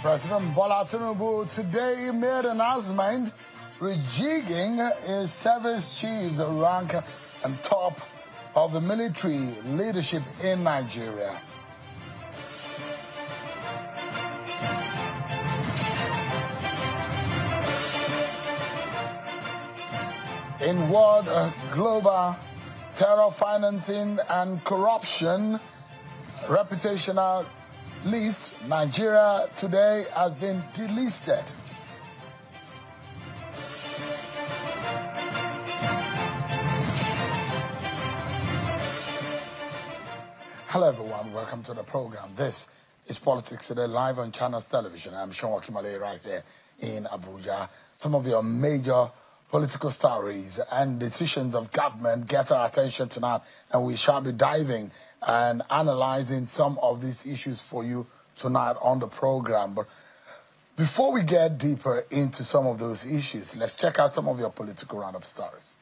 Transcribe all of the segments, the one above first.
President Bola Tinubu today made an announcement rejigging his service chiefs rank and top of the military leadership in Nigeria. In world global terror financing and corruption reputational list, Nigeria today has been delisted. Hello everyone, welcome to the program. This is Politics Today live on Channels Television. I'm Sowore right here in Abuja. Some of your major political stories and decisions of government get our attention tonight, and we shall be diving and analyzing some of these issues for you tonight on the program. But before we get deeper into some of those issues, let's check out some of your political roundup stories.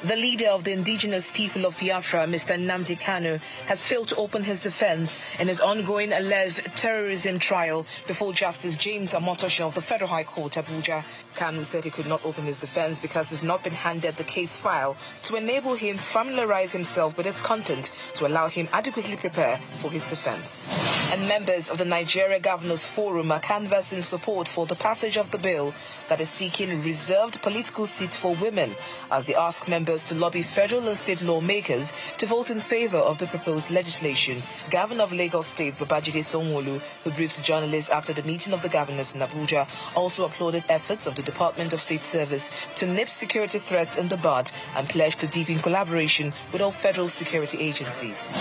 The leader of the indigenous people of Biafra, Mr. Nnamdi Kanu, has failed to open his defense in his ongoing alleged terrorism trial before Justice James Omotosho of the Federal High Court, Abuja. Kanu said he could not open his defense because he's not been handed the case file to enable him familiarize himself with its content to allow him adequately prepare for his defense. And members of the Nigeria Governors Forum are canvassing support for the passage of the bill that is seeking reserved political seats for women, as they ask members to lobby federal and state lawmakers to vote in favor of the proposed legislation. Governor of Lagos State, Babajide Sanwo-Olu, who briefed journalists after the meeting of the governors in Abuja, also applauded efforts of the Department of State Service to nip security threats in the bud and pledged to deepen collaboration with all federal security agencies.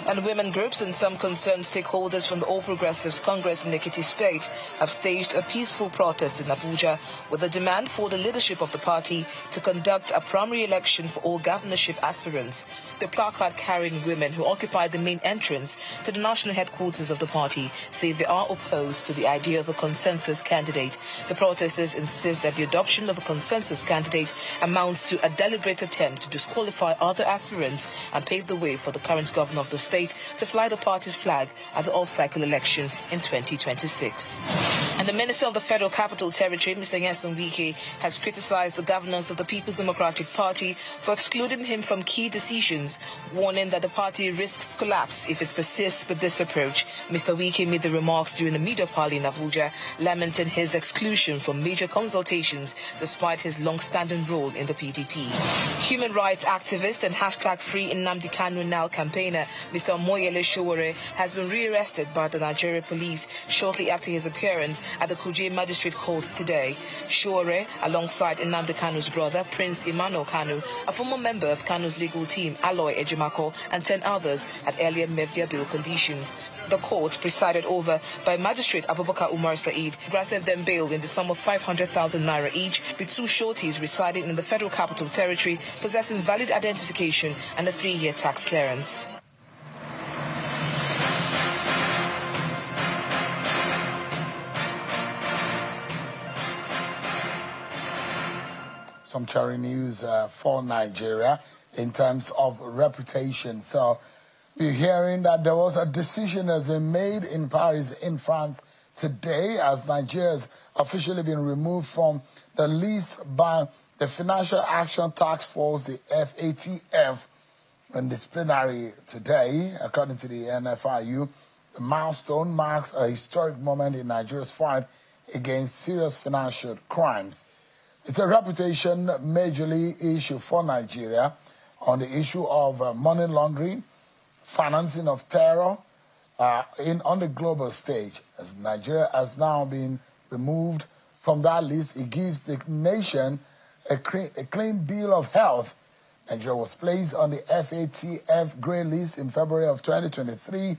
And women groups and some concerned stakeholders from the All Progressives Congress in Ekiti State have staged a peaceful protest in Abuja with a demand for the leadership of the party to conduct a primary election for all governorship aspirants. The placard-carrying women who occupy the main entrance to the national headquarters of the party say they are opposed to the idea of a consensus candidate. The protesters insist that the adoption of a consensus candidate amounts to a deliberate attempt to disqualify other aspirants and pave the way for the current governor of the state to fly the party's flag at the off-cycle election in 2026. And the Minister of the Federal Capital Territory, Mr. Nyesom Wike, has criticized the governance of the People's Democratic Party for excluding him from key decisions, warning that the party risks collapse if it persists with this approach. Mr. Wike made the remarks during the media parley in Abuja, lamenting his exclusion from major consultations despite his long-standing role in the PDP. Human rights activist and #Free Nnamdi Kanu Now campaigner, Mr. Moyele Sowore, has been rearrested by the Nigeria police shortly after his appearance at the Kuje Magistrate Court today. Sowore, alongside Nnamdi Kanu's brother, Prince Emmanuel Kanu, a former member of Kanu's legal team, Aloy Ejimako, and 10 others, had earlier met their bail conditions. The court, presided over by Magistrate Abubakar Umar Said, granted them bail in the sum of 500,000 naira each, with two shorties residing in the Federal Capital Territory, possessing valid identification and a 3-year tax clearance. Some cherry news for Nigeria in terms of reputation. So we're hearing that there was a decision that's been made in Paris, in France, today, as Nigeria has officially been removed from the list by the Financial Action Task Force, the FATF, in this plenary today. According to the NFIU, the milestone marks a historic moment in Nigeria's fight against serious financial crimes. It's a reputation majorly issue for Nigeria on the issue of money laundering, financing of terror on the global stage. As Nigeria has now been removed from that list, it gives the nation a clean bill of health. Nigeria was placed on the FATF grey list in February of 2023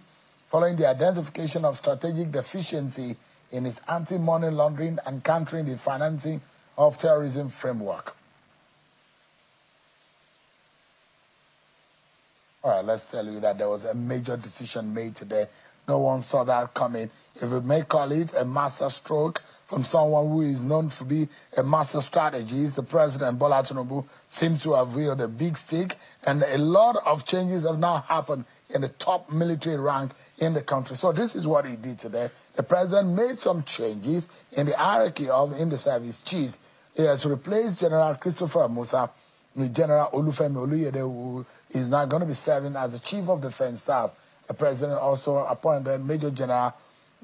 following the identification of strategic deficiency in its anti-money laundering and countering the financing of terrorism framework. All right, let's tell you that there was a major decision made today No one saw that coming. If we may call it a master stroke from someone who is known to be a master strategist, the President Bola Tinubu seems to have wielded a big stick, and a lot of changes have now happened in the top military rank in the country. So this is what he did today. The President made some changes in the hierarchy in the service chiefs. He has replaced General Christopher Musa with General Olufemi Oluyede, who is now going to be serving as the Chief of Defense Staff. The President also appointed Major General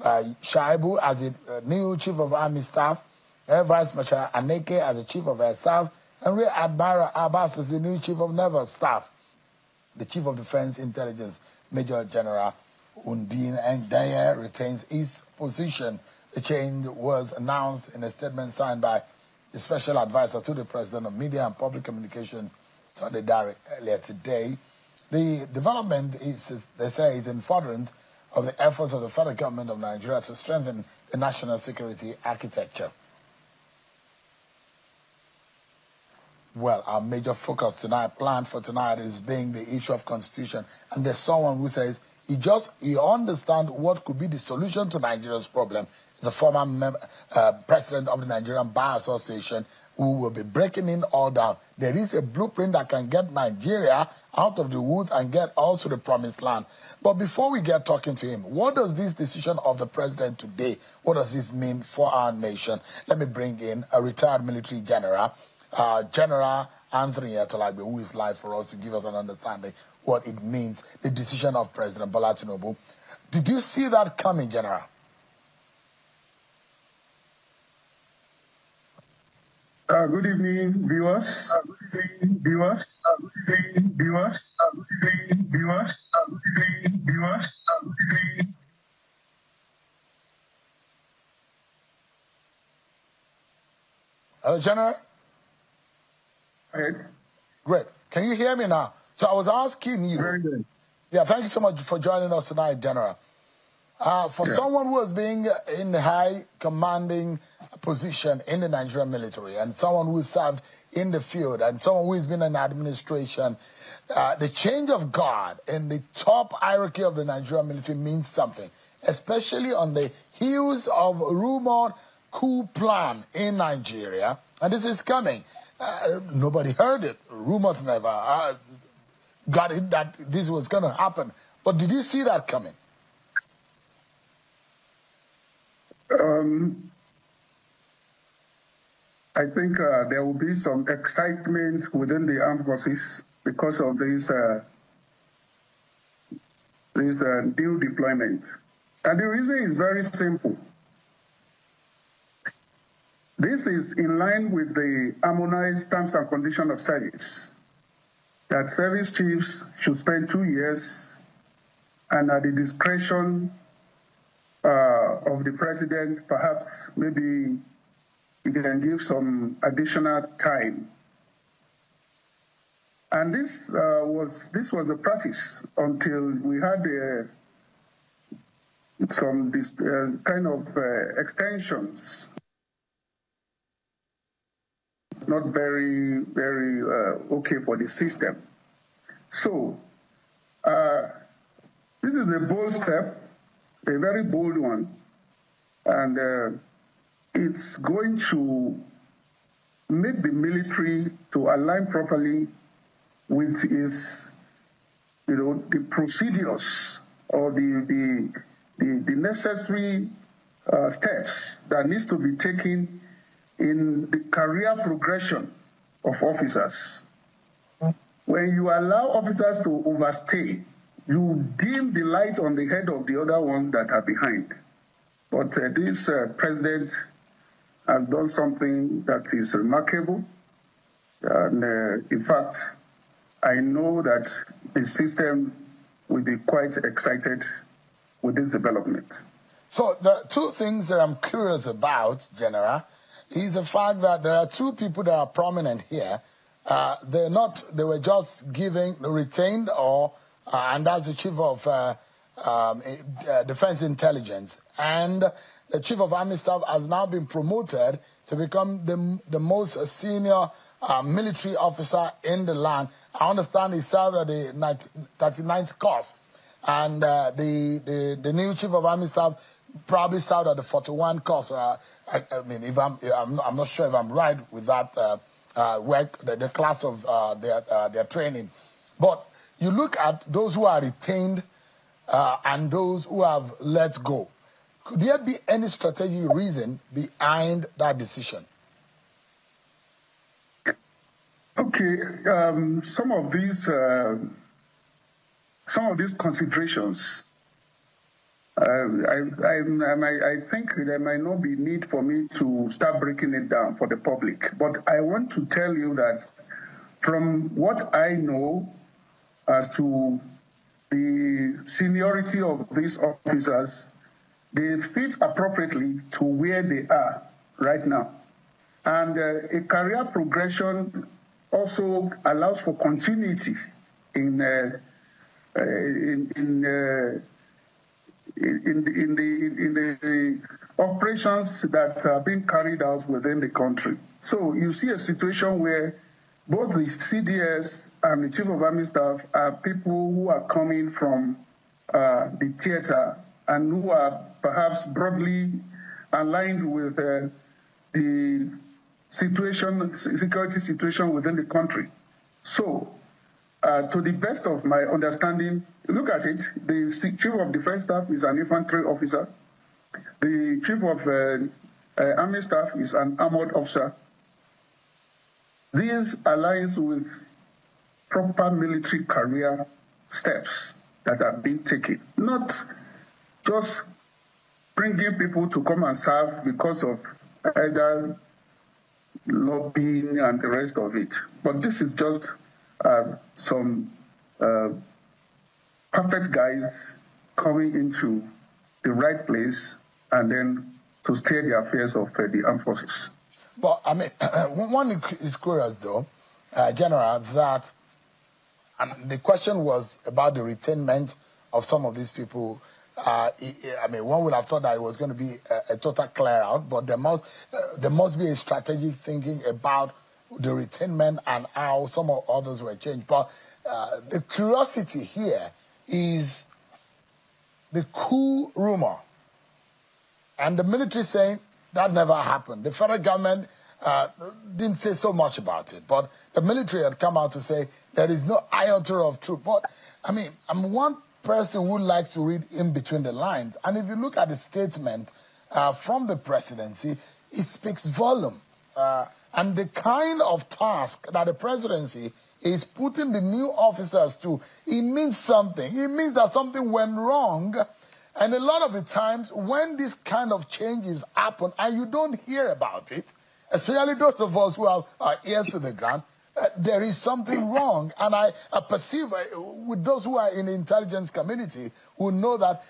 Shaibu as the new Chief of Army Staff, Air Vice Marshal Aneke as the Chief of Air Staff, and Rear Admiral Abbas as the new Chief of Naval Staff. The Chief of Defense Intelligence, Major General Undine Ndeye, retains his position. The change was announced in a statement signed by the Special Advisor to the President of Media and Public Communications, Sunday Dari, earlier today. The development they say, is in furtherance of the efforts of the federal government of Nigeria to strengthen the national security architecture. Well, our major focus tonight, planned for tonight, is being the issue of constitution. And there's someone who says he understands what could be the solution to Nigeria's problem. He's a former president of the Nigerian Bar Association who will be breaking in all down. There is a blueprint that can get Nigeria out of the woods and get us to the promised land. But before we get talking to him, what does this decision of the president today, what does this mean for our nation? Let me bring in a retired military general, General Anthony Atolagbe, who is live for us to give us an understanding what it means, the decision of President Bola Tinubu. Did you see that coming, General? Good evening, viewers. Good evening, viewers. Good evening, viewers. Good evening, viewers. Good evening, viewers. Good evening. Hello, General. Ahead. Great. Can you hear me now? So I was asking you. Very good. Yeah, thank you so much for joining us tonight, General. Someone who has been in the high commanding position in the Nigerian military, and someone who served in the field, and someone who has been in administration, the change of guard in the top hierarchy of the Nigerian military means something, especially on the heels of a rumored coup plan in Nigeria. And this is coming. Nobody heard it. Rumors never got it that this was going to happen. But did you see that coming? I think there will be some excitement within the armed forces because of this new deployment. And the reason is very simple. This is in line with the harmonized terms and conditions of service, that service chiefs should spend 2 years and at the discretion of the president, perhaps maybe he can give some additional time. And this was the practice until we had some kind of extensions. Not very, very okay for the system. So this is a bold step, a very bold one, and it's going to make the military to align properly with its, the procedures or the necessary steps that needs to be taken in the career progression of officers. When you allow officers to overstay, you dim the light on the head of the other ones that are behind. But this president has done something that is remarkable. And in fact, I know that the system will be quite excited with this development. So there are two things that I'm curious about, General, is the fact that there are two people that are prominent here. They were just retained, and that's the Chief of Defense Intelligence. And the Chief of Army Staff has now been promoted to become the most senior military officer in the land. I understand he served at the 39th course. and the new chief of army staff probably served at the 41 course. I mean, if I'm not sure if I'm right with that work, the class of their training. But you look at those who are retained and those who have let go. Could there be any strategic reason behind that decision? Okay, some of these considerations, I think there might not be need for me to start breaking it down for the public. But I want to tell you that from what I know as to the seniority of these officers, they fit appropriately to where they are right now. And a career progression also allows for continuity in the operations that are being carried out within the country. So you see a situation where both the CDS and the Chief of Army Staff are people who are coming from the theater and who are perhaps broadly aligned with the security situation within the country. So, to the best of my understanding, look at it, the Chief of Defense Staff is an infantry officer. The Chief of Army Staff is an armored officer. These aligns with proper military career steps that are being taken, not just bringing people to come and serve because of either lobbying and the rest of it. But this is just some perfect guys coming into the right place and then to steer the affairs of the armed forces. But, I mean, one is curious, though, General, that the question was about the retainment of some of these people. I mean, one would have thought that it was going to be a total clear out, but there must be a strategic thinking about the retainment and how some of others were changed. But the curiosity here is the coup rumor, and the military saying that never happened. The federal government didn't say so much about it, but the military had come out to say there is no iota of truth. But, I mean, I'm one person who likes to read in between the lines. And if you look at the statement from the presidency, it speaks volume. And the kind of task that the presidency is putting the new officers to, it means something. It means that something went wrong. And a lot of the times when this kind of changes happen and you don't hear about it, especially those of us who have our ears to the ground, there is something wrong. And I perceive with those who are in the intelligence community who know that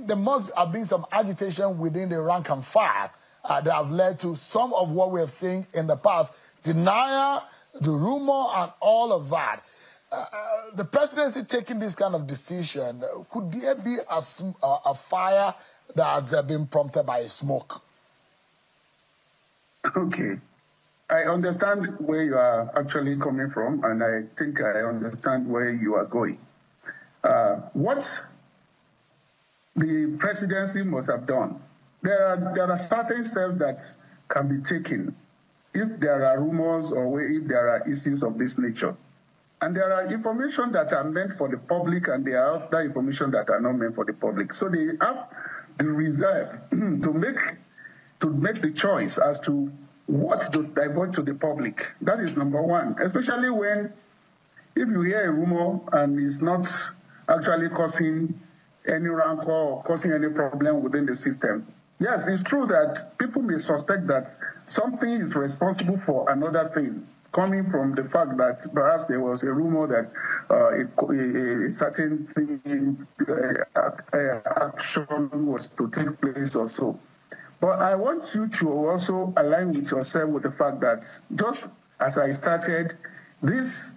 there must have been some agitation within the rank and file that have led to some of what we have seen in the past. Denial, the rumor, and all of that. The presidency taking this kind of decision, could there be a fire that's been prompted by smoke? Okay. I understand where you are actually coming from, and I think I understand where you are going. What the presidency must have done, there are certain steps that can be taken if there are rumors or if there are issues of this nature. And there are information that are meant for the public, and there are other information that are not meant for the public. So they have the reserve to make the choice as to what to divulge to the public. That is number one, especially if you hear a rumor and it's not actually causing any rancor or causing any problem within the system. Yes, it's true that people may suspect that something is responsible for another thing, coming from the fact that perhaps there was a rumor that a certain thing, action was to take place or so. But I want you to also align with yourself with the fact that just as I started, this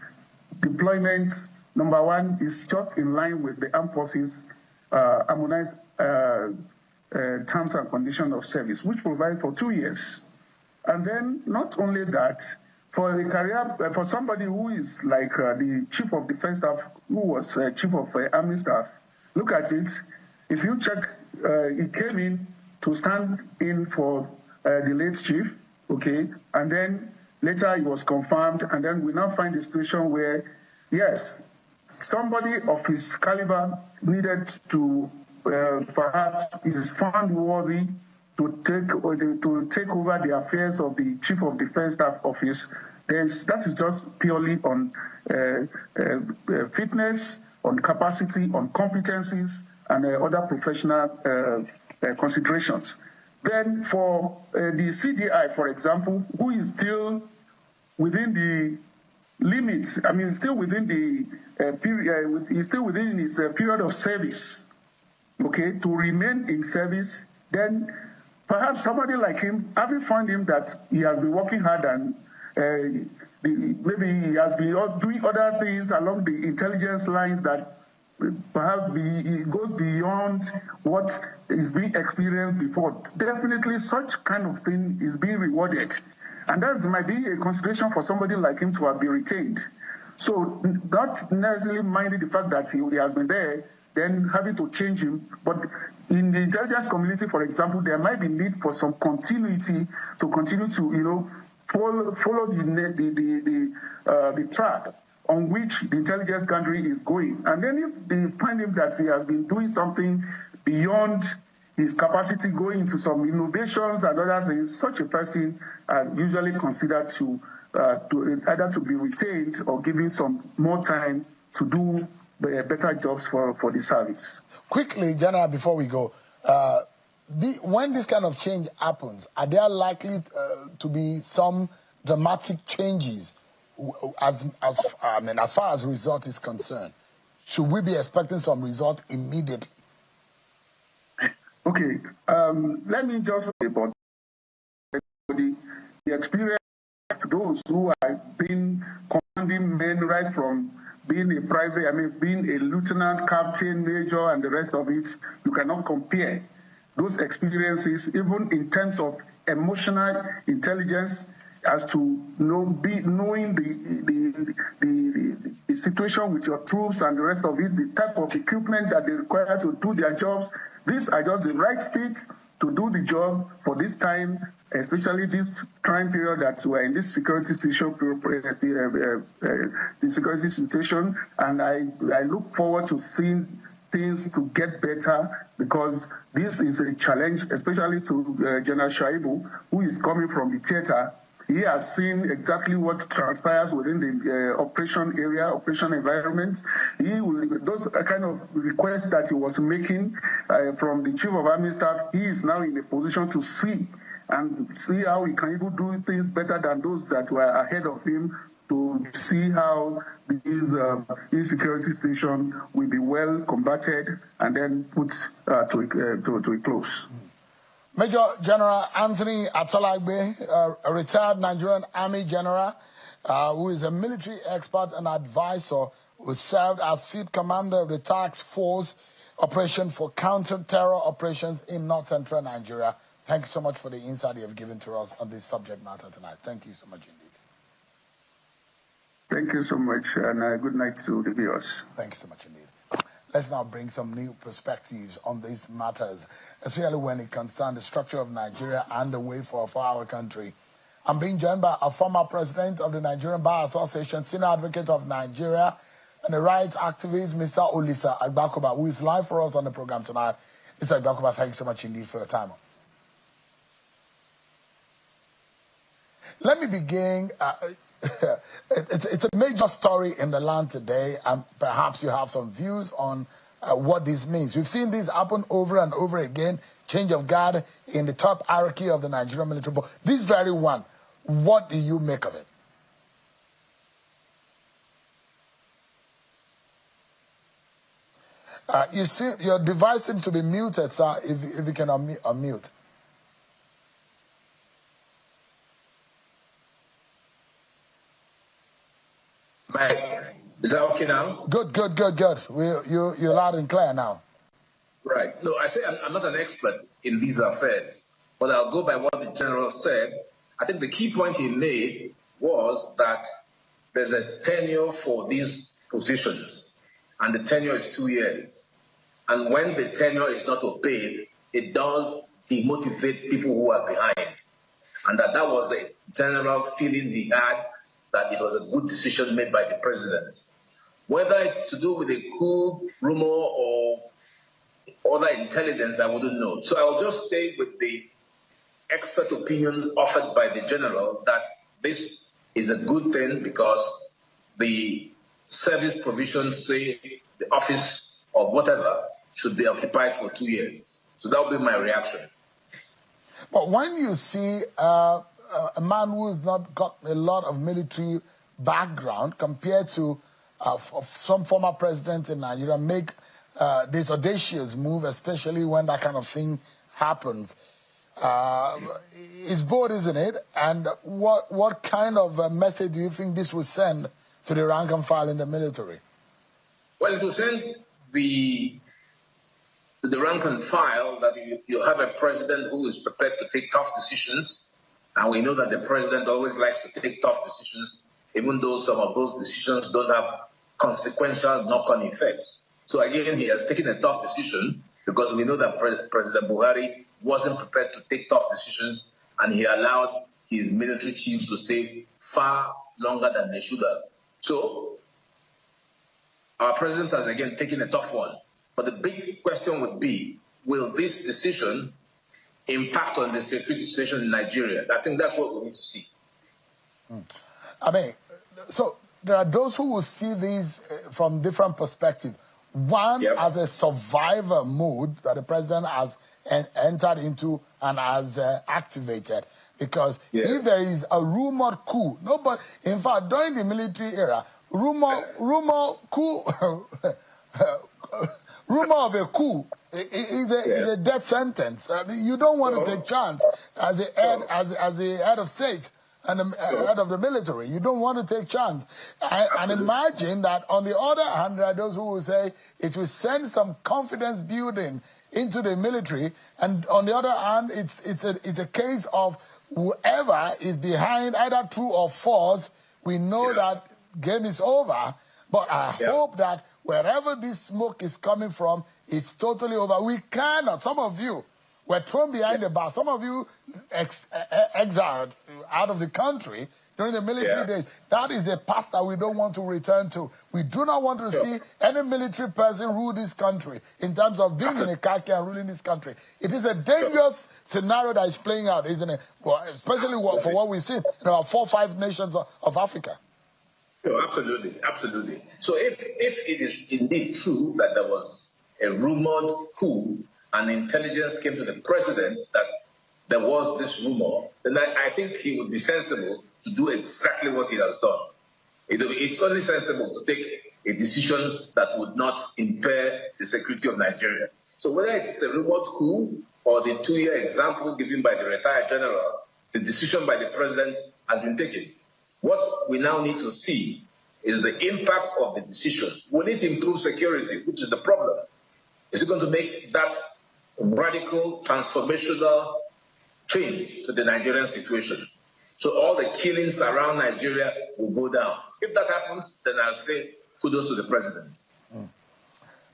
deployment, number one, is just in line with the armed forces harmonized terms and conditions of service, which provide for 2 years. And then not only that, for a career, for somebody who is like the Chief of Defense Staff, who was Chief of Army Staff, look at it. If you check, he came in to stand in for the late chief, okay, and then later he was confirmed, and then we now find a situation where, yes, somebody of his caliber needed to perhaps is found worthy to take over the affairs of the Chief of Defense Staff Office. That is just purely on fitness, on capacity, on competencies, and other professional considerations. Then for the CDI, for example, who is still within the limits, I mean, still within the period, he's still within his period of service, okay, to remain in service, then perhaps somebody like him, having found him that he has been working hard and maybe he has been doing other things along the intelligence lines that perhaps it goes beyond what is being experienced before. Definitely such kind of thing is being rewarded. And that might be a consideration for somebody like him to have been retained. So not necessarily minding the fact that he has been there, then having to change him. But in the intelligence community, for example, there might be need for some continuity to continue to, follow the track on which the intelligence gathering is going. And then if they find him that he has been doing something beyond his capacity, going into some innovations and other things, such a person usually considered to either to be retained or given some more time to do better jobs for the service. Quickly, General, before we go, when this kind of change happens, are there likely to be some dramatic changes as far as result is concerned? Should we be expecting some result immediately? Okay, let me just say about the experience of those who have been commanding men right from being a private, being a lieutenant, captain, major, and the rest of it. You cannot compare those experiences, even in terms of emotional intelligence, as to knowing the situation with your troops and the rest of it, the type of equipment that they require to do their jobs. These are just the right fit to do the job for this time, especially this time period that we're in this security situation, the security situation. And I look forward to seeing things to get better, because this is a challenge, especially to General Shaibu, who is coming from the theater. He has seen exactly what transpires within the operation area, operation environment. Those kind of requests that he was making from the Chief of Army Staff, he is now in a position to see how he can even do things better than those that were ahead of him, to see how this insecurity situation will be well combated and then put to a close. Major General Anthony Atolagbe, a retired Nigerian Army general, who is a military expert and advisor, who served as field commander of the task force operation for counter-terror operations in north-central Nigeria. Thank you so much for the insight you have given to us on this subject matter tonight. Thank you so much indeed. Thank you so much, and good night to the viewers. Thank you so much indeed. Let's now bring some new perspectives on these matters, especially when it concerns the structure of Nigeria and the way for our country. I'm being joined by a former president of the Nigerian Bar Association, senior advocate of Nigeria, and a rights activist, Mr. Olisa Agbakoba, who is live for us on the program tonight. Mr. Agbakoba, thank you so much indeed for your time. Let me begin. It's a major story in the land today, and perhaps you have some views on what this means. We've seen this happen over and over again, change of guard in the top hierarchy of the Nigerian military. But this very one, what do you make of it? You see, your device seems to be muted, sir, if you can unmute. Is that okay now? Good. You're loud and clear now. Right. No, I say I'm not an expert in these affairs, but I'll go by what the general said. I think the key point he made was that there's a tenure for these positions, and the tenure is 2 years. And when the tenure is not obeyed, it does demotivate people who are behind. And that was the general feeling he had, that it was a good decision made by the president. Whether it's to do with a coup rumor or other intelligence, I wouldn't know. So I'll just stay with the expert opinion offered by the general that this is a good thing because the service provisions say the office or whatever should be occupied for 2 years. So that will be my reaction. But when you see a man who's not got a lot of military background compared to some former presidents in Nigeria make this audacious move, especially when that kind of thing happens, it's bold, isn't it? And what kind of message do you think this will send to the rank and file in the military? Well, it will send to the rank and file that you have a president who is prepared to take tough decisions. And we know that the president always likes to take tough decisions, even though some of those decisions don't have consequential knock-on effects. So again, he has taken a tough decision because we know that President Buhari wasn't prepared to take tough decisions, and he allowed his military chiefs to stay far longer than they should have. So our president has again taken a tough one. But the big question would be, will this decision impact on the security situation in Nigeria? I think that's what we need to see. I mean, so there are those who will see these from different perspectives. One, as a survivor mode that the president has entered into and has activated. Because if there is a rumored coup, nobody, in fact, during the military era, rumor of a coup is a death sentence. You don't want to take chance as the head of state and the head of the military. You don't want to take chance. And imagine that on the other hand, there are those who will say it will send some confidence building into the military. And on the other hand, it's a case of whoever is behind, either true or false, we know that game is over. But I hope that wherever this smoke is coming from, it's totally over. We cannot, some of you were thrown behind the bar. Some of you exiled out of the country during the military days. That is a past that we don't want to return to. We do not want to see any military person rule this country in terms of being in a khaki and ruling this country. It is a dangerous scenario that is playing out, isn't it? Well, especially for what we've seen in about 4 or 5 nations of Africa. No, absolutely, absolutely. So if it is indeed true that there was a rumored coup and intelligence came to the president that there was this rumor, then I think he would be sensible to do exactly what he has done. It's only sensible to take a decision that would not impair the security of Nigeria. So whether it's a rumored coup or the 2-year example given by the retired general, the decision by the president has been taken. What we now need to see is the impact of the decision. Will it improve security, which is the problem? Is it going to make that radical, transformational change to the Nigerian situation? So all the killings around Nigeria will go down. If that happens, then I'll say kudos to the president.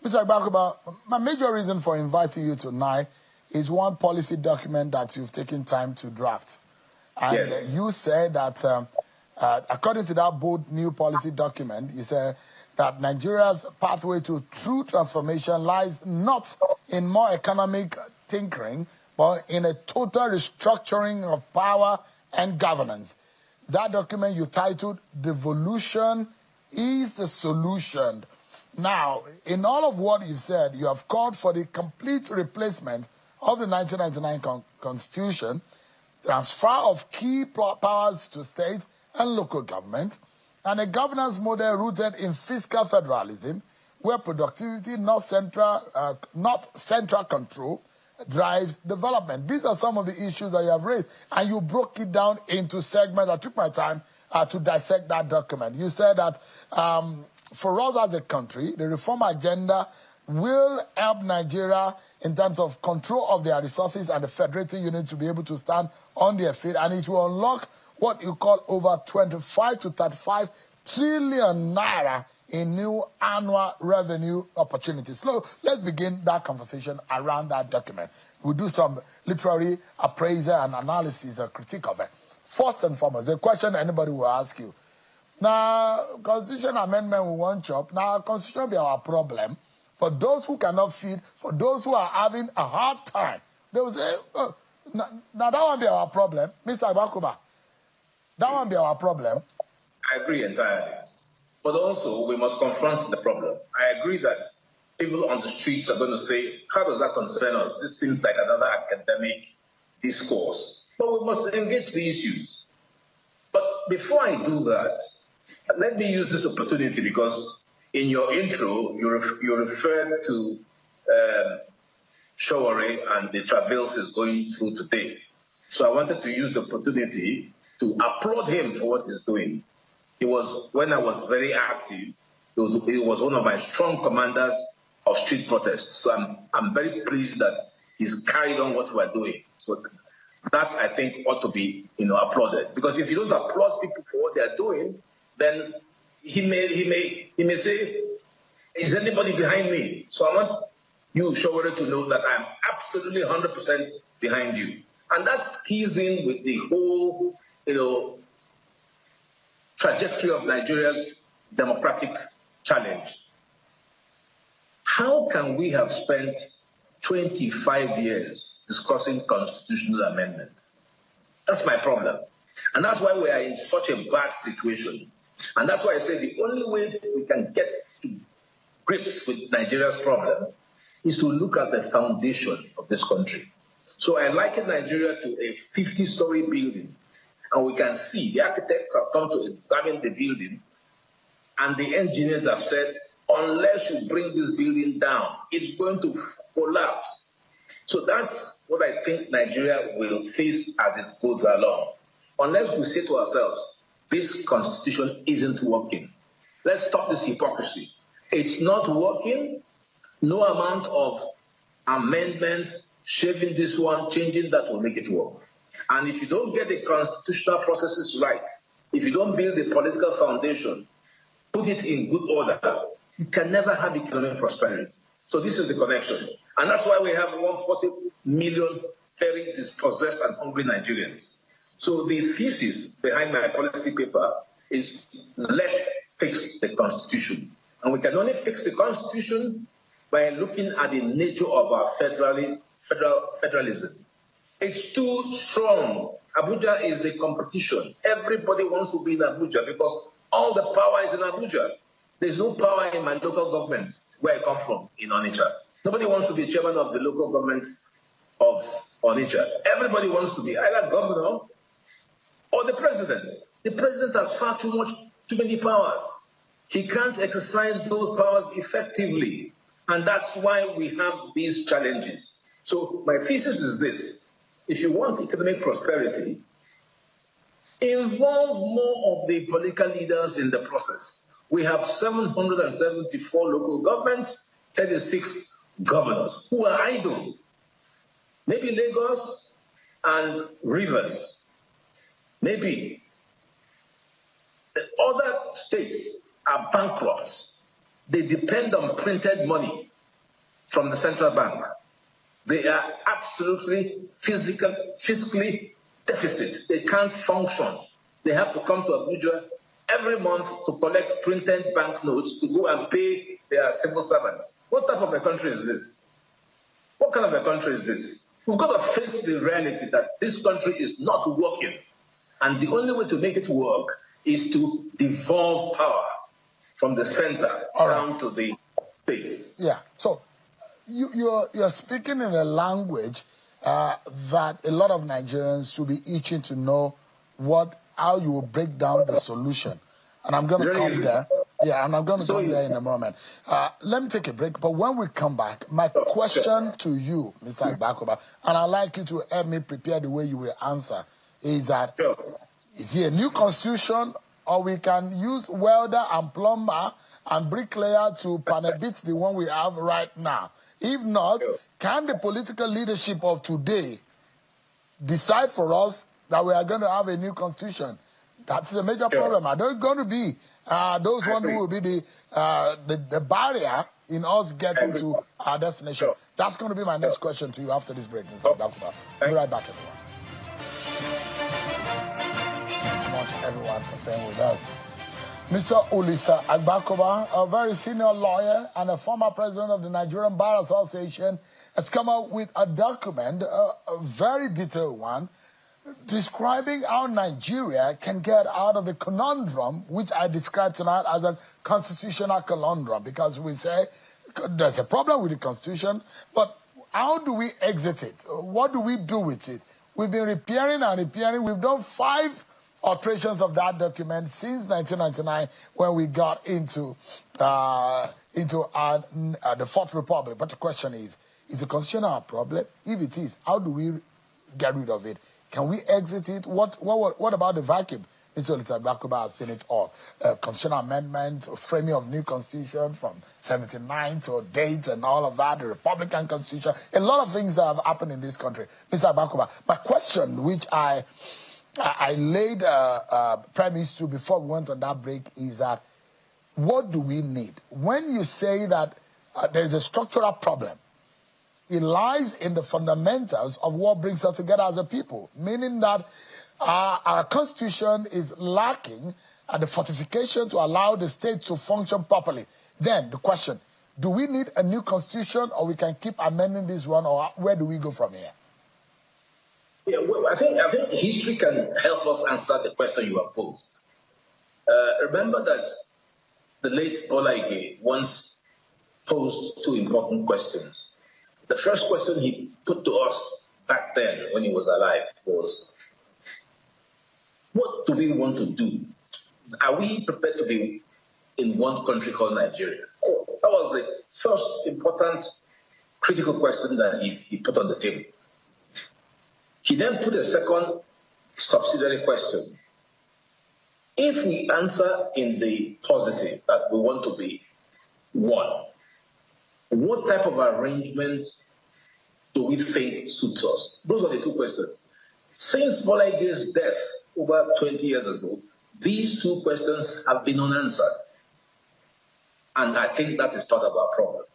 Mr. Agbakuba, my major reason for inviting you tonight is one policy document that you've taken time to draft. And you said that according to that bold new policy document, you said that Nigeria's pathway to true transformation lies not in more economic tinkering, but in a total restructuring of power and governance. That document you titled, "Devolution is the Solution." Now, in all of what you've said, you have called for the complete replacement of the 1999 Constitution, transfer of key powers to state and local government, and a governance model rooted in fiscal federalism, where productivity, not central control, drives development. These are some of the issues that you have raised, and you broke it down into segments. I took my time to dissect that document. You said that for us as a country, the reform agenda will help Nigeria in terms of control of their resources and the federating unit to be able to stand on their feet, and it will unlock what you call over 25 to 35 trillion naira in new annual revenue opportunities. So let's begin that conversation around that document. We'll do some literary appraisal and analysis and critique of it. First and foremost, the question anybody will ask you, now, constitution amendment we want chop. Now, constitution be our problem. For those who cannot feed, for those who are having a hard time, they will say, oh, now that won't be our problem. Mr. Abakuba, that won't be our problem. I agree entirely. But also, we must confront the problem. I agree that people on the streets are going to say, how does that concern us? This seems like another academic discourse. But we must engage the issues. But before I do that, let me use this opportunity because in your intro, you referred to Sowore and the travails he's going through today. So I wanted to use the opportunity to applaud him for what he's doing. He was, when I was very active, he was one of my strong commanders of street protests. So I'm very pleased that he's carried on what we're doing. So that I think ought to be, applauded. Because if you don't applaud people for what they're doing, then he may say, is anybody behind me? So I want you, Sowore, to know that I'm absolutely 100% behind you. And that keys in with the whole, trajectory of Nigeria's democratic challenge. How can we have spent 25 years discussing constitutional amendments? That's my problem. And that's why we are in such a bad situation. And that's why I say the only way we can get to grips with Nigeria's problem is to look at the foundation of this country. So I liken Nigeria to a 50-story building. And we can see the architects have come to examine the building, and the engineers have said, unless you bring this building down, it's going to collapse. So that's what I think Nigeria will face as it goes along. Unless we say to ourselves, this constitution isn't working. Let's stop this hypocrisy. It's not working. No amount of amendments, shaving this one, changing that will make it work. And if you don't get the constitutional processes right, if you don't build the political foundation, put it in good order, you can never have economic prosperity. So this is the connection. And that's why we have 140 million very dispossessed and hungry Nigerians. So the thesis behind my policy paper is let's fix the Constitution. And we can only fix the Constitution by looking at the nature of our federalism. It's too strong. Abuja is the competition. Everybody wants to be in Abuja because all the power is in Abuja. There's no power in my local government where I come from, in Onitsha. Nobody wants to be chairman of the local government of Onitsha. Everybody wants to be either governor or the president. The president has far too many powers. He can't exercise those powers effectively. And that's why we have these challenges. So my thesis is this. If you want economic prosperity, involve more of the political leaders in the process. We have 774 local governments, 36 governors who are idle. Maybe Lagos and Rivers. Maybe the other states are bankrupt. They depend on printed money from the central bank. They are absolutely fiscally deficit. They can't function. They have to come to Abuja every month to collect printed banknotes to go and pay their civil servants. What type of a country is this? What kind of a country is this? We've got to face the reality that this country is not working. And the only way to make it work is to devolve power from the center down to the states. Yeah. So you're speaking in a language that a lot of Nigerians should be itching to know how you will break down the solution. And I'm going to come there. Yeah, and I'm going to come there in a moment. Let me take a break. But when we come back, my question to you, Mr. Agbakoba, and I'd like you to help me prepare the way you will answer, is that is it a new constitution, or we can use welder and plumber and bricklayer to panabit the one we have right now? If not, can the political leadership of today decide for us that we are going to have a new constitution? That's a major problem. Are there going to be those one who will be the barrier in us getting to our destination? That's going to be my next question to you after this break. We'll be right back, everyone. Thank you so much, everyone, for staying with us. Mr. Olisa Agbakoba, a very senior lawyer and a former president of the Nigerian Bar Association, has come out with a document, a very detailed one, describing how Nigeria can get out of the conundrum, which I described tonight as a constitutional conundrum, because we say there's a problem with the Constitution, but how do we exit it? What do we do with it? We've been repairing and repairing. We've done 5 alterations of that document since 1999 when we got into the Fourth Republic. But the question is the Constitution a problem? If it is, how do we get rid of it? Can we exit it? What about the vacuum? Mr. Olisa has seen it all. Constitutional amendment, framing of new constitution from 79 to date and all of that, the Republican constitution, a lot of things that have happened in this country. Mr. Agbakoba, my question, which I laid premise to before we went on that break, is that what do we need? When you say that there's a structural problem, it lies in the fundamentals of what brings us together as a people, meaning that our constitution is lacking the fortification to allow the state to function properly. Then the question, do we need a new constitution, or we can keep amending this one, or where do we go from here? Yeah, well, I think history can help us answer the question you have posed. Remember that the late Bola Ige once posed 2 important questions. The first question he put to us back then when he was alive was, what do we want to do? Are we prepared to be in one country called Nigeria? That was the first important critical question that he put on the table. He then put a second subsidiary question. If we answer in the positive that we want to be one, what type of arrangements do we think suits us? Those are the 2 questions. Since Bola Ige's death over 20 years ago, these 2 questions have been unanswered. And I think that is part of our problem.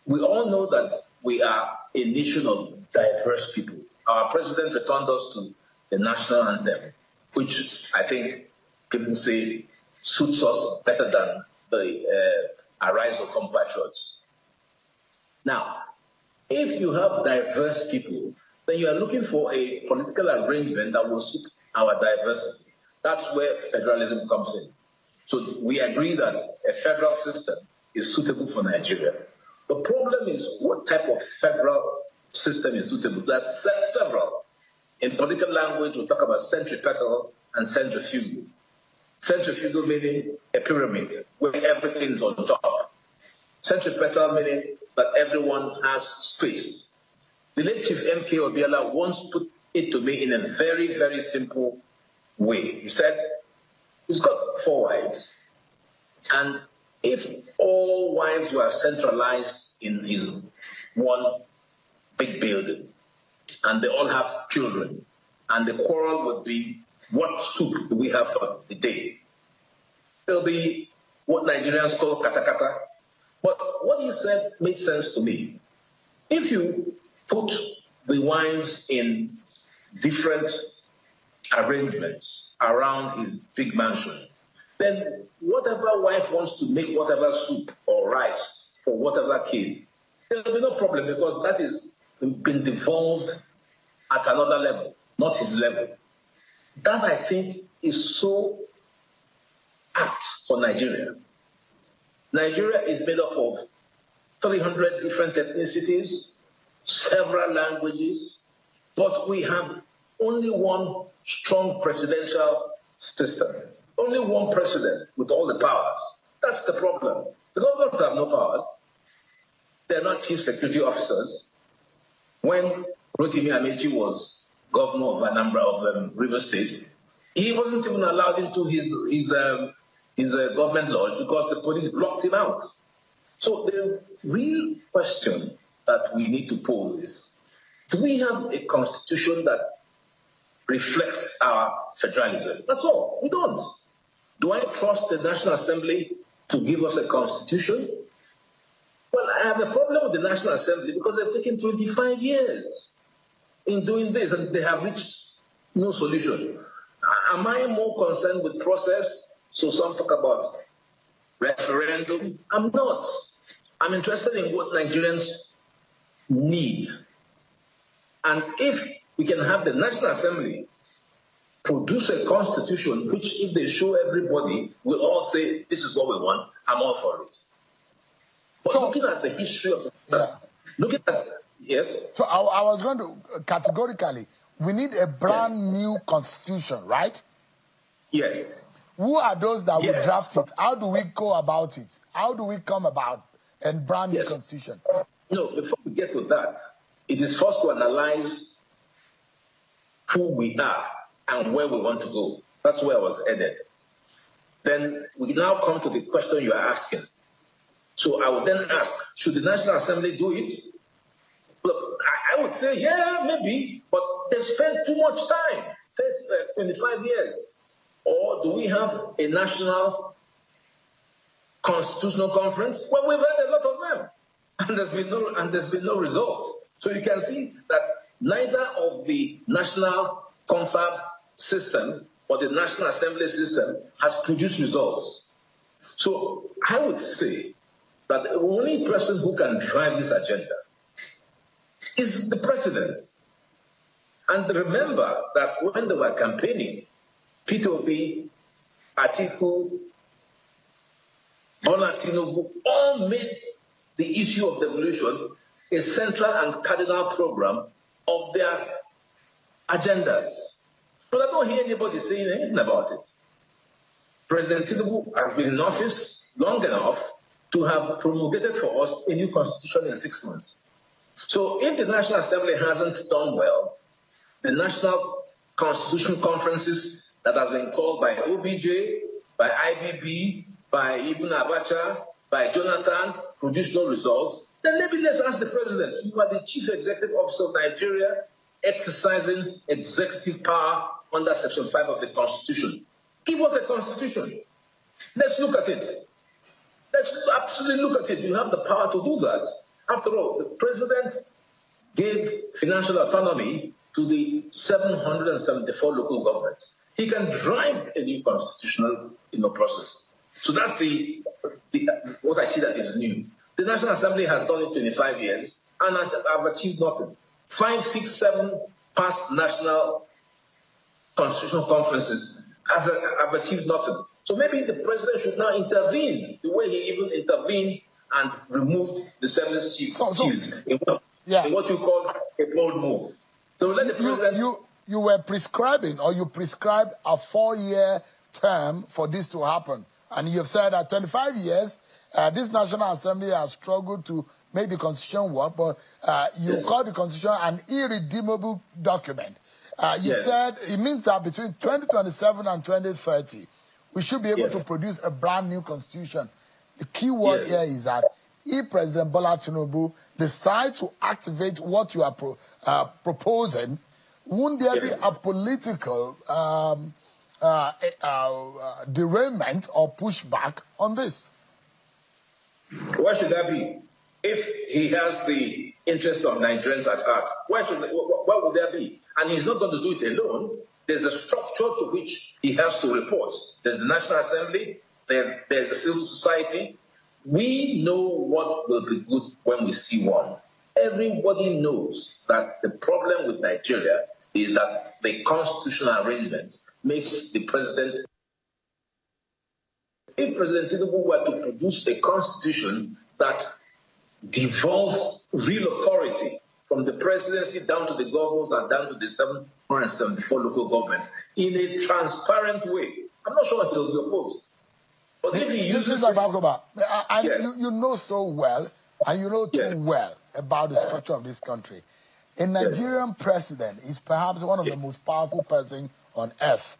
We all know that we are a nation of diverse people. Our president returned us to the national anthem, which I think people say suits us better than the Arise or Compatriots. Now, if you have diverse people, then you are looking for a political arrangement that will suit our diversity. That's where federalism comes in. So we agree that a federal system is suitable for Nigeria. The problem is, what type of federal system is suitable? There are several. In political language, we talk about centripetal and centrifugal. Centrifugal meaning a pyramid where everything's on top. Centripetal meaning that everyone has space. The late Chief M.K. Obiala once put it to me in a very, very simple way. He said, he's got 4 wives, and if all wives were centralized in his one big building, and they all have children, and the quarrel would be, what soup do we have for the day? There'll be what Nigerians call katakata. But what he said made sense to me. If you put the wives in different arrangements around his big mansion, then whatever wife wants to make whatever soup or rice for whatever kid, there'll be no problem, because that is been devolved at another level, not his level. That, I think, is so apt for Nigeria. Nigeria is made up of 300 different ethnicities, several languages, but we have only one strong presidential system. Only one president with all the powers. That's the problem. The governors have no powers. They're not chief security officers. When Rotimi Amechi was governor of Anambra of Rivers State, he wasn't even allowed into his government lodge because the police blocked him out. So the real question that we need to pose is, do we have a constitution that reflects our federalism. That's all. We don't. Do I trust the National Assembly to give us a constitution? Well, I have a problem with the National Assembly because they've taken 25 years in doing this and they have reached no solution. Am I more concerned with process? So some talk about referendum. I'm not. I'm interested in what Nigerians need. And if we can have the National Assembly produce a constitution which, if they show everybody, will all say, this is what we want, I'm all for it. But so, looking at the history of looking at, yes? So I was going to, categorically, we need a brand new constitution, right? Yes. Who are those that will draft it? How do we go about it? How do we come about a brand new constitution? No, before we get to that, it is first to analyze who we are and where we want to go. That's where I was headed. Then we now come to the question you are asking. So I would then ask, should the National Assembly do it? Look, I would say, yeah, maybe, but they've spent too much time, 25 years. Or do we have a national constitutional conference? Well, we've had a lot of them, and there's been no result. So you can see that neither of the national confab system or the National Assembly system has produced results. So I would say that the only person who can drive this agenda is the president. And remember that when they were campaigning, Peter Obi, Atiku, Bola Tinubu all made the issue of devolution a central and cardinal program of their agendas. But I don't hear anybody saying anything about it. President Tinubu has been in office long enough to have promulgated for us a new constitution in 6 months. So if the National Assembly hasn't done well, the national constitution conferences that have been called by OBJ, by IBB, by Ibn Abacha, by Jonathan, produce no results, then maybe let's ask the president, you are the chief executive officer of Nigeria, exercising executive power under Section 5 of the Constitution. Give us a constitution. Let's look at it. Let's absolutely look at it. You have the power to do that. After all, the president gave financial autonomy to the 774 local governments. He can drive a new constitutional process. So that's what I see that is new. The National Assembly has done it 25 years and has achieved nothing. 5, 6, 7 past national constitutional conferences have achieved nothing. So maybe the president should now intervene the way he even intervened and removed the service chiefs in what you call a bold move. So let the president... You were prescribing, or you prescribed a 4-year term for this to happen. And you have said that 25 years, this National Assembly has struggled to make the Constitution work, but you call the Constitution an irredeemable document. You said it means that between 2027 and 2030, we should be able to produce a brand new Constitution. The key word here is that if President Bola Tinubu decides to activate what you are proposing, won't there be a political derailment or pushback on this? Why should that be? If he has the interest of Nigerians at heart, why would there be? And he's not going to do it alone. There's a structure to which he has to report. There's the National Assembly, there's the civil society. We know what will be good when we see one. Everybody knows that the problem with Nigeria is that the constitutional arrangement makes the president... If President Tinubu were to produce a constitution that devolves real authority from the presidency down to the governors and down to the 774 local governments in a transparent way, I'm not sure he'll be opposed. But if he uses... You know so well, and you know too well about the structure of this country. A Nigerian president is perhaps one of the most powerful persons on earth.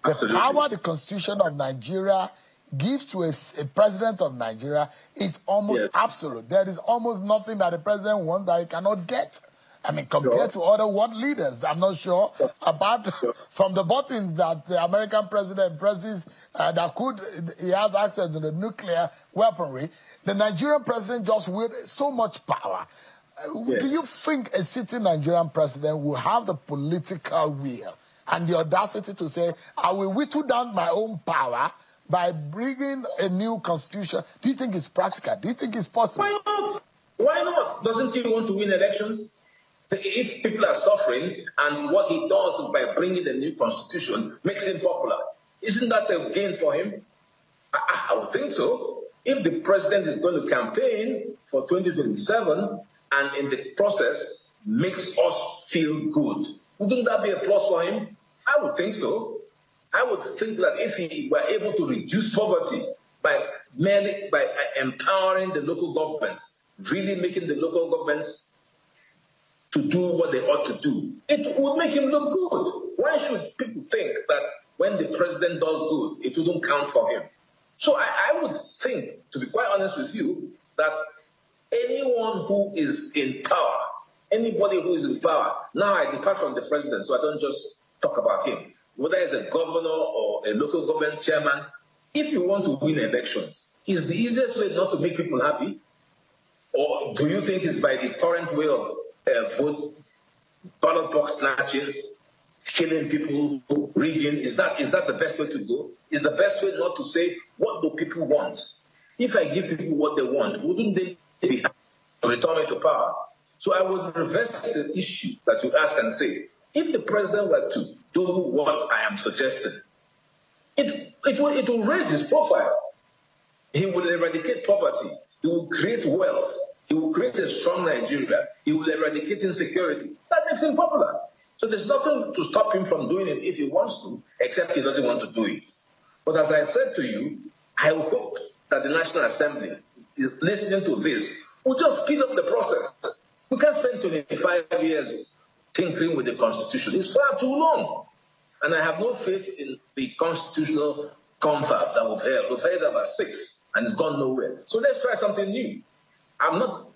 The power the Constitution of Nigeria gives to a president of Nigeria is almost absolute. There is almost nothing that the president wants that he cannot get. I mean, compared to other world leaders, I'm not sure about from the buttons that the American president presses he has access to the nuclear weaponry. The Nigerian president just wields so much power. Do you think a sitting Nigerian president will have the political will and the audacity to say, I will whittle down my own power by bringing a new constitution? Do you think it's practical? Do you think it's possible? Why not? Why not? Doesn't he want to win elections? If people are suffering and what he does by bringing a new constitution makes him popular, isn't that a gain for him? I would think so. If the president is going to campaign for 2027 and in the process makes us feel good, wouldn't that be a plus for him? I would think so. I would think that if he were able to reduce poverty by empowering the local governments, really making the local governments to do what they ought to do, it would make him look good. Why should people think that when the president does good, it wouldn't count for him? So I would think, to be quite honest with you, that anyone who is in power, anybody who is in power, now I depart from the president, so I don't just talk about him, whether it's a governor or a local government chairman, if you want to win elections, is the easiest way not to make people happy? Or do you think it's by the current way of vote, ballot box snatching, killing people, rigging? Is that the best way to go? Is the best way not to say, what do people want? If I give people what they want, wouldn't they be happy to return it to power? So I would reverse the issue that you ask and say, if the president were to do what I am suggesting, it will raise his profile. He will eradicate poverty. He will create wealth. He will create a strong Nigeria. He will eradicate insecurity. That makes him popular. So there's nothing to stop him from doing it if he wants to, except he doesn't want to do it. But as I said to you, I hope that the National Assembly, is listening to this, will just speed up the process. We can't spend 25 years tinkering with the Constitution. It's far too long. And I have no faith in the constitutional confab that we've held. We've held about 6, and it's gone nowhere. So let's try something new. I'm not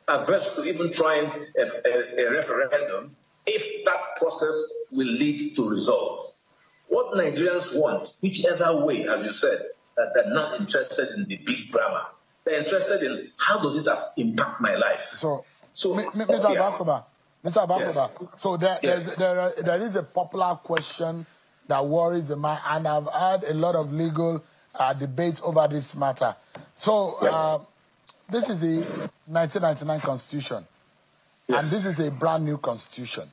averse to even trying a referendum if that process will lead to results. What Nigerians want, whichever way, as you said, that they're not interested in the big grammar. They're interested in how does it impact my life. So Mr. Abakuba, yes. So there is a popular question that worries the mind, and I've had a lot of legal debates over this matter. So this is the 1999 Constitution, and this is a brand new Constitution.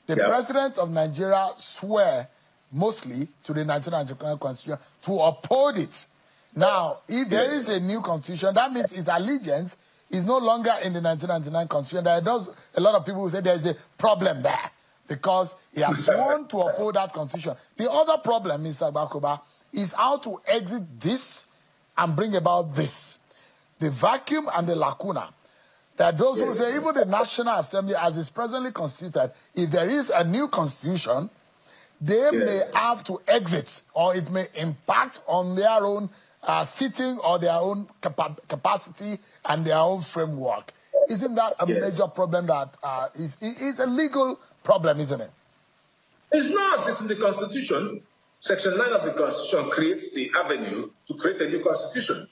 The President of Nigeria swore mostly to the 1999 Constitution to uphold it. Now, if there is a new Constitution, that means his allegiance is no longer in the 1999 Constitution. A lot of people will say there is a problem there because he has sworn to uphold that Constitution. The other problem, Mr. Bakuba, is how to exit this and bring about this. The vacuum and the lacuna. There are those who say even the National Assembly, as is presently constituted, if there is a new Constitution, they may have to exit, or it may impact on their own sitting or their own capacity and their own framework. Isn't that a major problem that is a legal problem, isn't it? It's not. It's in the Constitution. Section 9 of the Constitution creates the avenue to create a new Constitution.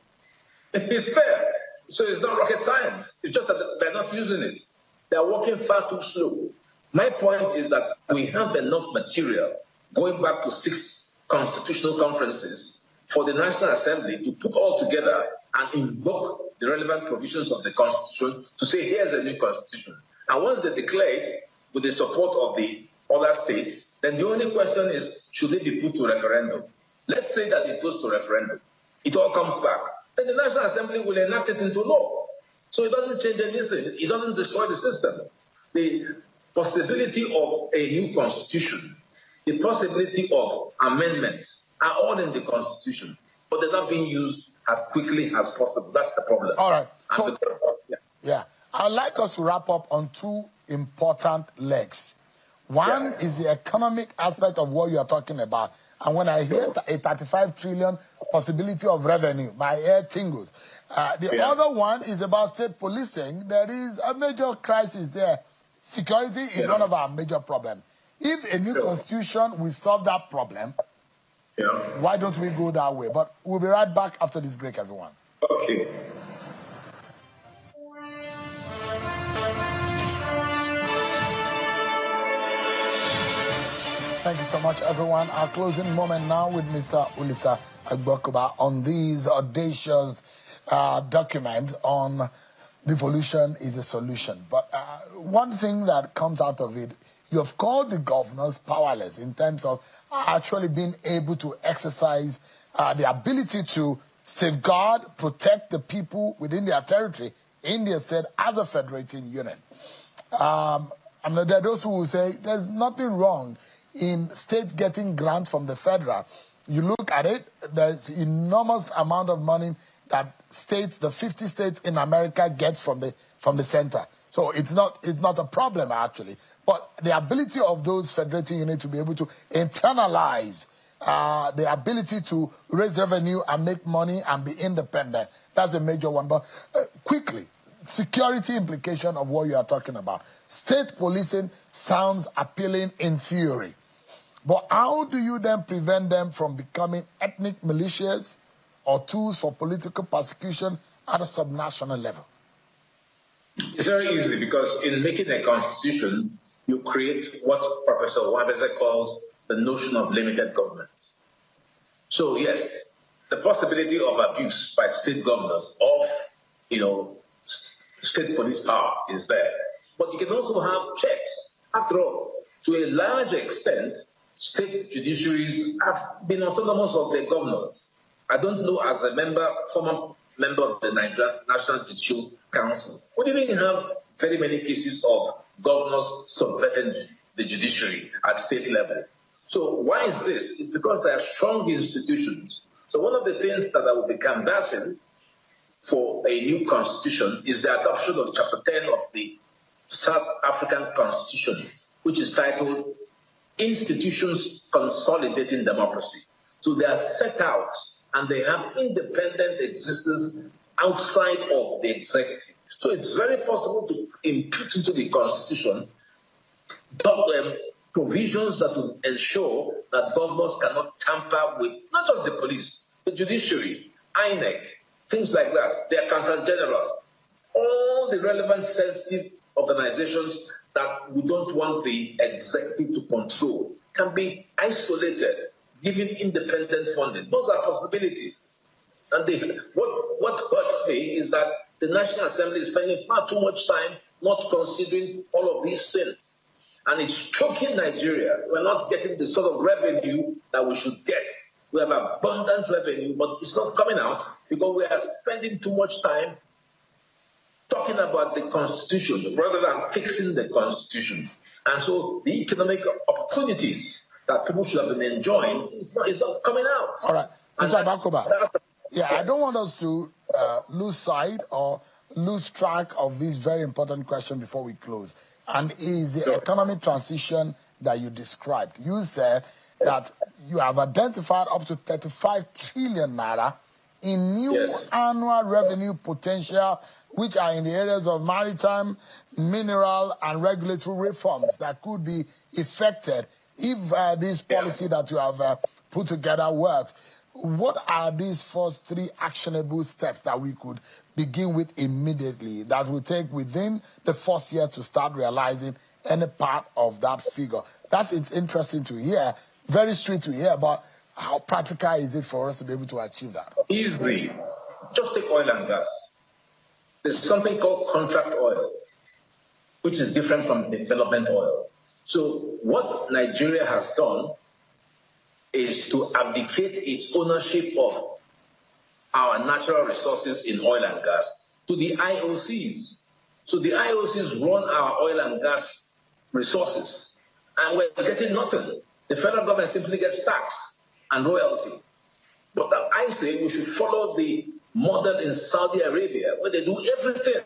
It's fair. So it's not rocket science. It's just that they're not using it. They're working far too slow. My point is that we have enough material going back to 6 constitutional conferences for the National Assembly to put all together and invoke the relevant provisions of the Constitution to say, here's a new Constitution. And once they declare it with the support of the other states, then the only question is, should it be put to referendum? Let's say that it goes to referendum. It all comes back. Then the National Assembly will enact it into law. So it doesn't change anything. It doesn't destroy the system. The possibility of a new Constitution, the possibility of amendments are all in the Constitution, but they're not being used as quickly as possible. That's the problem. All right. So, I'd like us to wrap up on 2 important legs. One is the economic aspect of what you are talking about. And when I hear a 35 trillion possibility of revenue, my hair tingles. The other one is about state policing. There is a major crisis there. Security is one of our major problems. If a new constitution will solve that problem, why don't we go that way? But we'll be right back after this break, everyone. Okay. Thank you so much, everyone. Our closing moment now with Mr. Ulisa Agbokoba on these audacious document on devolution is a solution. But one thing that comes out of it, you have called the governors powerless in terms of actually being able to exercise the ability to safeguard, protect the people within their territory in their state as a federating unit. There are those who will say there's nothing wrong in states getting grants from the federal. You look at it, there's enormous amount of money that states, the 50 states in America gets from the center. So it's not a problem actually. But the ability of those federating units to be able to internalize the ability to raise revenue and make money and be independent, that's a major one. But quickly, security implication of what you are talking about. State policing sounds appealing in theory. But how do you then prevent them from becoming ethnic militias or tools for political persecution at a subnational level? It's very easy because in making a constitution, you create what Professor Wabese calls the notion of limited government. So yes, the possibility of abuse by state governors of, state police power is there. But you can also have checks. After all, to a large extent, state judiciaries have been autonomous of their governors. I don't know, as a former member of the Nigeria National Judicial Council, we didn't have very many cases of governors subverting the judiciary at state level. So why is this? It's because they are strong institutions. So one of the things that I will be canvassing for a new constitution is the adoption of Chapter 10 of the South African Constitution, which is titled Institutions Consolidating Democracy. So they are set out and they have independent existence outside of the executive. So it's very possible to impute into the Constitution provisions that will ensure that governors cannot tamper with not just the police, the judiciary, INEC, things like that, the Accountant General, all the relevant sensitive organizations that we don't want the executive to control can be isolated, given independent funding. Those are possibilities. And what hurts me is that the National Assembly is spending far too much time not considering all of these things. And it's choking Nigeria. We're not getting the sort of revenue that we should get. We have abundant revenue, but it's not coming out because we are spending too much time talking about the Constitution rather than fixing the Constitution. And so the economic opportunities that people should have been enjoying is not coming out. All right. Mr. Agbokoba, I don't want us to lose sight or lose track of this very important question before we close. And is the economic transition that you described. You said that you have identified up to 35 trillion naira in new annual revenue potential, which are in the areas of maritime, mineral, and regulatory reforms that could be effected if this policy that you have put together works. What are these first three actionable steps that we could begin with immediately that will take within the first year to start realizing any part of that figure? It's interesting to hear, very sweet to hear, but how practical is it for us to be able to achieve that? Easily. Just take oil and gas. There's something called contract oil, which is different from development oil. So what Nigeria has done is to abdicate its ownership of our natural resources in oil and gas to the IOCs. So the IOCs run our oil and gas resources, and we're getting nothing. The federal government simply gets tax and royalty. But I say we should follow the model in Saudi Arabia, where they do everything.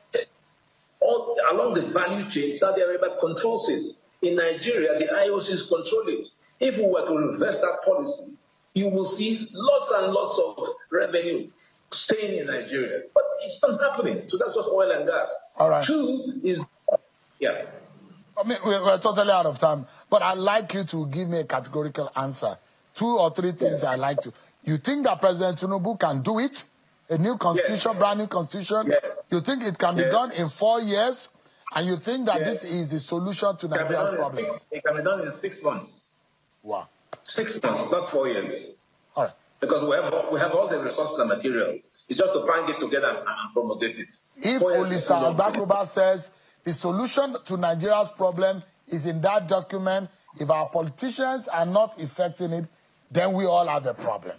All along the value chain, Saudi Arabia controls it. In Nigeria, the IOCs control it. If we were to reverse that policy, you will see lots and lots of revenue staying in Nigeria. But it's not happening. So that's just oil and gas. All right. Two is, I mean, we're totally out of time, but I'd like you to give me a categorical answer. 2 or 3 things I'd like to. You think that President Tinubu can do it? A new constitution, brand new constitution? Yes. You think it can be done in 4 years? And you think that this is the solution to Nigeria's problems? It can be done in 6 months. Wow. 6 months, not 4 years. All right. Because we have all the resources and materials. It's just to bring it together and promulgate it. If Olisa Agbakoba says the solution to Nigeria's problem is in that document, if our politicians are not effecting it, then we all have a problem.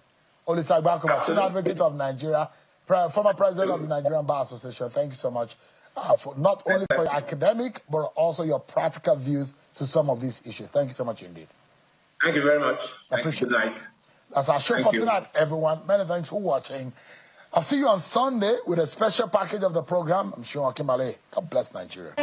Olisa Agbakoba, Senior Advocate of Nigeria, former President of the Nigerian Bar Association, thank you so much for not only for your academic, but also your practical views to some of these issues. Thank you so much indeed. Thank you very much. Appreciate it. Good night. That's our show for tonight, everyone. Many thanks for watching. I'll see you on Sunday with a special package of the program. I'm sure Akimbale. God bless Nigeria.